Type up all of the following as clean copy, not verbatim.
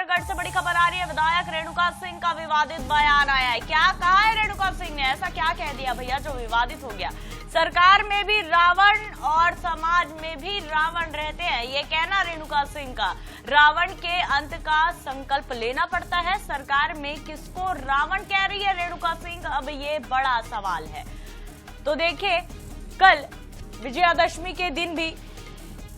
चित्रगढ़ से बड़ी खबर आ रही है। विधायक रेणुका सिंह का विवादित बयान आया है। क्या कहा है रेणुका सिंह ने? ऐसा क्या कह दिया भैया जो विवादित हो गया? सरकार में भी रावण और समाज में भी रावण रहते हैं, ये कहना रेणुका सिंह का। रावण के अंत का संकल्प लेना पड़ता है। सरकार में किसको रावण कह रही है रेणुका सिंह? अब ये बड़ा सवाल है। तो देखिए, कल विजयादशमी के दिन भी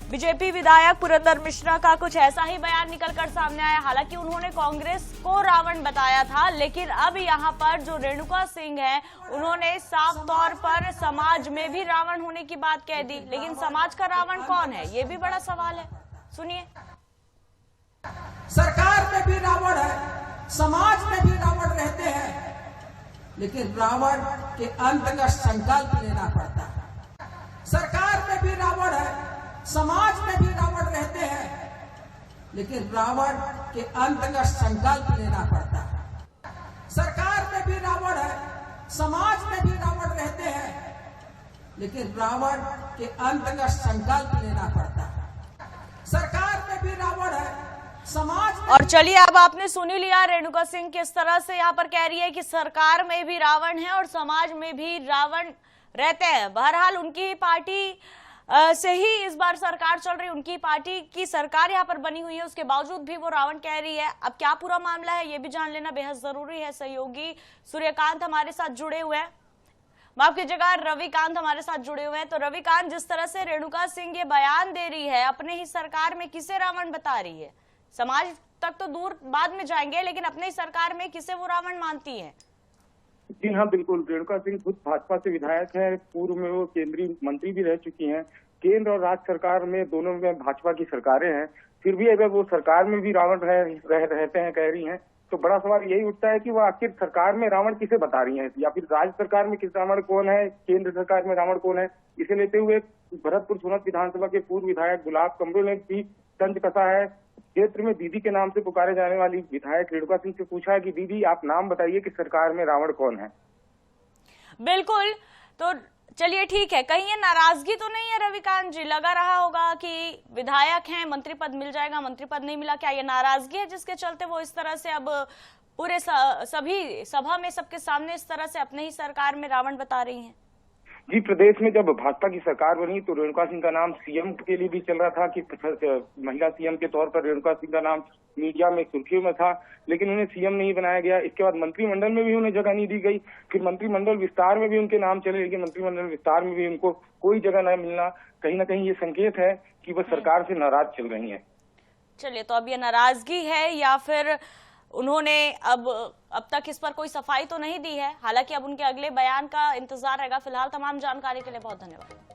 बीजेपी विधायक पुरंदर मिश्रा का कुछ ऐसा ही बयान निकलकर सामने आया। हालांकि उन्होंने कांग्रेस को रावण बताया था, लेकिन अब यहां पर जो रेणुका सिंह है उन्होंने साफ तौर पर समाज में भी रावण होने की बात कह दी। लेकिन समाज का रावण कौन है, ये भी बड़ा सवाल है। सुनिए। सरकार में भी रावण है, समाज में भी रावण रहते हैं, लेकिन रावण के अंत का संकल्प लेना पड़ता है। सरकार में भी रावण है, समाज में भी रावण रहते हैं, लेकिन रावण के अंत का संकल्प लेना पड़ता है। सरकार में भी रावण है, समाज में भी रावण रहते हैं, लेकिन रावण के अंत का संकल्प लेना पड़ता है। सरकार में भी रावण है, समाज में। और चलिए, अब आपने सुन ही लिया रेणुका सिंह किस तरह से यहाँ पर कह रही है कि सरकार में भी रावण है और समाज में भी रावण रहते हैं। बहरहाल उनकी ही पार्टी से ही इस बार सरकार चल रही है, उनकी पार्टी की सरकार यहाँ पर बनी हुई है, उसके बावजूद भी वो रावण कह रही है। अब क्या पूरा मामला है ये भी जान लेना बेहद जरूरी है। सहयोगी सूर्यकांत हमारे साथ जुड़े हुए हैं, माफ कीजिएगा रविकांत हमारे साथ जुड़े हुए हैं। तो रविकांत, जिस तरह से रेणुका सिंह ये बयान दे रही है, अपने ही सरकार में किसे रावण बता रही है? समाज तक तो दूर बाद में जाएंगे, लेकिन अपने ही सरकार में किसे वो रावण मानती है? जी हाँ, बिल्कुल। रेणुका सिंह खुद भाजपा से विधायक है, पूर्व में वो केंद्रीय मंत्री भी रह चुकी हैं। केंद्र और राज्य सरकार में दोनों में भाजपा की सरकारें हैं, फिर भी अगर वो सरकार में भी रावण रहते हैं कह रही हैं, तो बड़ा सवाल यही उठता है कि वो आखिर सरकार में रावण किसे बता रही हैं, या फिर राज्य सरकार में किस रावण कौन है, केंद्र सरकार में रावण कौन है। इसे लेते हुए भरतपुर सोनत विधानसभा के पूर्व विधायक गुलाब कमरो ने भी तंज कसा है। क्षेत्र में दीदी के नाम से पुकारे जाने वाली विधायक रेणुका सिंह से पूछा है कि दीदी आप नाम बताइए कि सरकार में रावण कौन है। बिल्कुल, तो चलिए ठीक है। कहीं ये नाराजगी तो नहीं है रविकांत जी? लगा रहा होगा कि विधायक हैं, मंत्री पद मिल जाएगा, मंत्री पद नहीं मिला। क्या ये नाराजगी है जिसके चलते वो इस तरह से अब पूरे सभी सभा में सबके सामने इस तरह से अपने ही सरकार में रावण बता रही हैं? जी, प्रदेश में जब भाजपा की सरकार बनी तो रेणुका सिंह का नाम सीएम के लिए भी चल रहा था कि महिला सीएम के तौर पर रेणुका सिंह का नाम मीडिया में सुर्खियों में था, लेकिन उन्हें सीएम नहीं बनाया गया। इसके बाद मंत्रिमंडल में भी उन्हें जगह नहीं दी गई। फिर मंत्रिमंडल विस्तार में भी उनके नाम चले, लेकिन मंत्रिमंडल विस्तार में भी उनको कोई जगह न मिलना कहीं ना कहीं ये संकेत है कि वह सरकार से नाराज चल रही है। चलिए, तो अब ये नाराजगी है या फिर उन्होंने अब तक इस पर कोई सफाई तो नहीं दी है? हालांकि अब उनके अगले बयान का इंतजार रहेगा। फिलहाल तमाम जानकारी के लिए बहुत धन्यवाद।